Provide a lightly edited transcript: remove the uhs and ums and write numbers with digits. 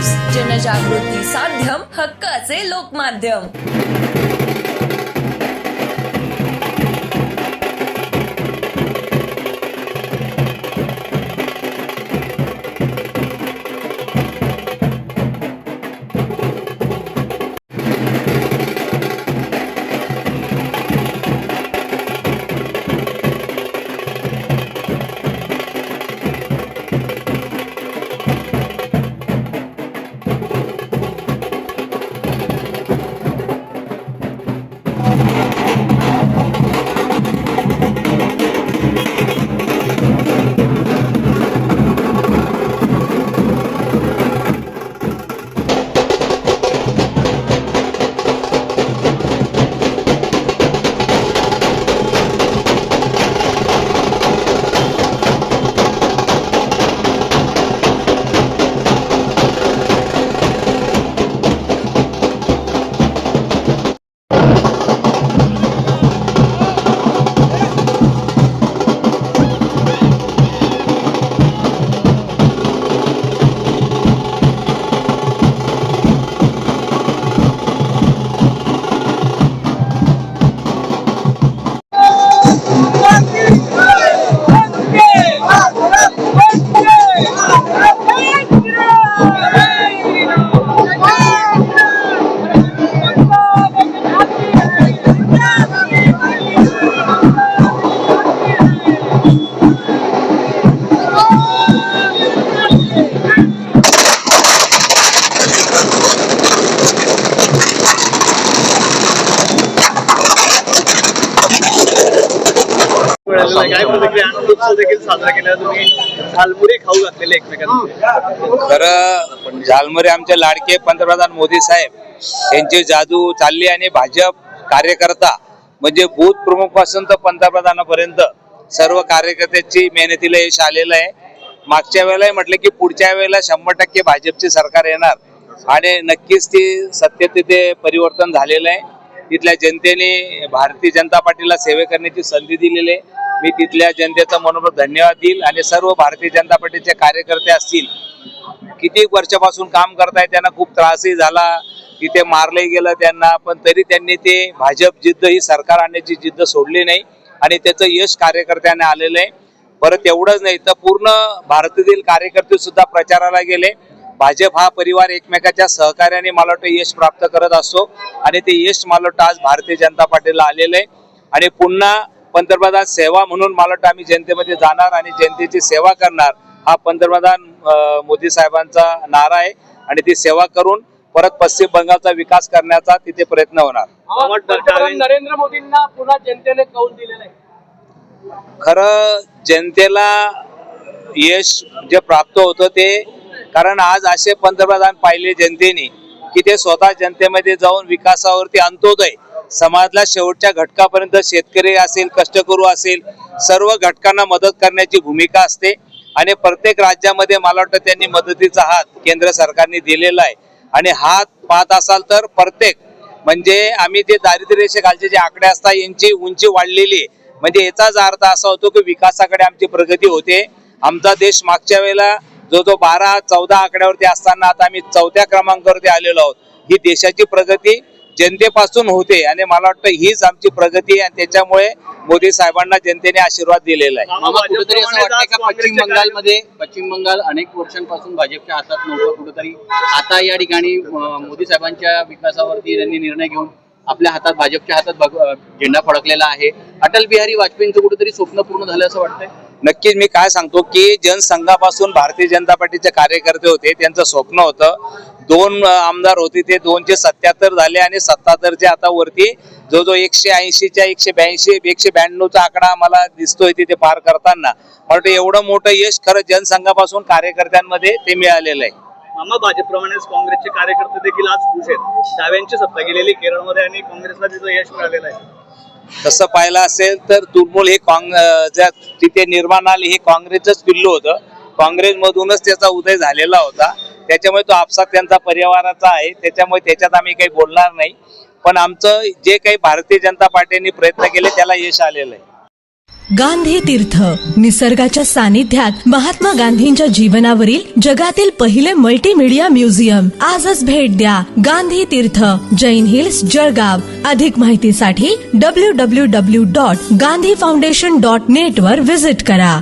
News, जनजागृती साध्यम, हक्काचे लोकमाध्यम। काय प्रतिक्रिया आनंदोत्सव देखील साजरा केला तुम्ही झालमुरी खाऊ घातलेले एकमेकांना। खरं झालमुरी आमचे लाडके पंतप्रधान मोदी साहेब यांची जादू चालली आणि भाजप कार्यकर्ता म्हणजे बूथ प्रमुख पासून तर पंतप्रधानापर्यंत सर्व कार्यकर्त्यांची मेहनतीला यश आलेलं आहे। मागच्या वेळेला म्हटलं की पुढच्या वेळेला 100% भाजपचे सरकार येणार आणि नक्कीच ती सत्य तिथे परिवर्तन झालेलं आहे। तिथल्या जनतेने भारतीय जनता पार्टीला सेवा करण्याची संधी दिलेली आहे। मी तिथल्या जनतेचा मनोभाव धन्यवाद देईल आणि सर्व भारतीय जनता पार्टीचे कार्यकर्ते असतील किती वर्षापासून काम करतायत, त्यांना खूप त्रासही झाला, तिथे मारले गेलं त्यांना, पण तरी त्यांनी ते भाजप जिद्द ही सरकार आणण्याची जिद्द सोडली नाही आणि त्याचं यश कार्यकर्त्यांना आलेलं आहे। परत एवढंच नाही तर पूर्ण भारतातील कार्यकर्ते सुद्धा प्रचाराला गेले। भाजप हा परिवार एकमेकाच्या सहकार्याने मला वाटतं यश प्राप्त करत असतो आणि ते यश मला वाटतं आज भारतीय जनता पार्टीला आलेलं आहे आणि पुन्हा पंतप्रधान सेवा म्हणून मला वाटतं आम्ही जनतेमध्ये जाणार आणि जनतेची सेवा करणार हा पंतप्रधान मोदी साहेबांचा नारा आहे आणि ती सेवा करून परत पश्चिम बंगालचा विकास करण्याचा तिथे प्रयत्न होणार। पंतप्रधान नरेंद्र मोदींना पुन्हा जनतेने कौल दिलेला आहे। खरं जनतेला यश जे प्राप्त होतं ते कारण आज असे पंतप्रधान पाहिले जनतेने की ते स्वतः जनतेमध्ये जाऊन विकासावरती अंत्योदय समाजाला शेवटच्या घटकापर्यंत शेतकरी असेल, कष्टकरू असेल, सर्व घटकांना मदत करण्याची भूमिका असते आणि प्रत्येक राज्यामध्ये मला वाटतं त्यांनी मदतीचा हात केंद्र सरकारने दिलेला आहे आणि हात पाहत असाल तर प्रत्येक म्हणजे आम्ही जे दारिद्र्य रेषेखालचे जे आकडे असतात यांची उंची वाढलेली आहे, म्हणजे याचाच अर्थ असा होतो की विकासाकडे आमची प्रगती होते। आमचा देश मागच्या वेळेला जो 12-14 आकड्यावरती असताना आता आम्ही 4थ्या क्रमांकावरती आलेलो आहोत। ही देशाची प्रगती जनतेपासून होते आणि मला वाटतं हीच आमची प्रगती आणि त्याच्यामुळे मोदी साहेबांना जनतेने आशीर्वाद दिलेला आहे। कुठेतरी असं वाटतंय का पश्चिम बंगाल अनेक वर्षांपासून भाजपच्या हातात नव्हतं, कुठेतरी आता या ठिकाणी मोदी साहेबांच्या विकासावरती त्यांनी निर्णय घेऊन आपल्या हातात भाजपच्या हातात झेंडा फडकलेला आहे। अटल बिहारी वाजपेयींचं कुठेतरी स्वप्न पूर्ण झालं असं वाटतंय। नक्कीच मी काय सांगतो की जनसंघापासून भारतीय जनता पार्टीचे कार्यकर्ते होते, त्यांचं स्वप्न होतं 2 आमदार होते ते 2चे 77 झाले आणि 77चे आता वरती जो 180च्या 182 192चा आकडा मला दिसतोय तिथे पार करताना मला एवढं मोठं यश खरं जनसंघापासून कार्यकर्त्यांमध्ये ते मिळालेलं आहे। मामा भाजपप्रमाणेच काँग्रेसचे कार्यकर्ते देखील आज खुश आहेत। डाव्यांची सत्ता गेलेली केरळमध्ये आणि काँग्रेसला तिथं यश मिळालेलं आहे। तसं पाहिलं असेल तर तुरमूल हे तिथे निर्माण आले हे काँग्रेसच पिल्लू होतं, काँग्रेसमधूनच त्याचा उदय झालेला होता, त्याच्यामुळे तो आपसात त्यांचा परिवाराचा आहे, त्याच्यामुळे त्याच्यात आम्ही काही बोलणार नाही। पण आमचं जे काही भारतीय जनता पार्टीने प्रयत्न केले त्याला यश आलेलं आहे। गांधी तीर्थ, निसर्गाच्या सानिध्यात महात्मा गांधींच्या जीवनावरील जगातील पहिले मल्टीमीडिया म्युझियम. आजच भेट द्या. गांधी तीर्थ, जैन हिल्स, जळगाव. अधिक माहितीसाठी www.gandhifoundation.net वर विजिट करा.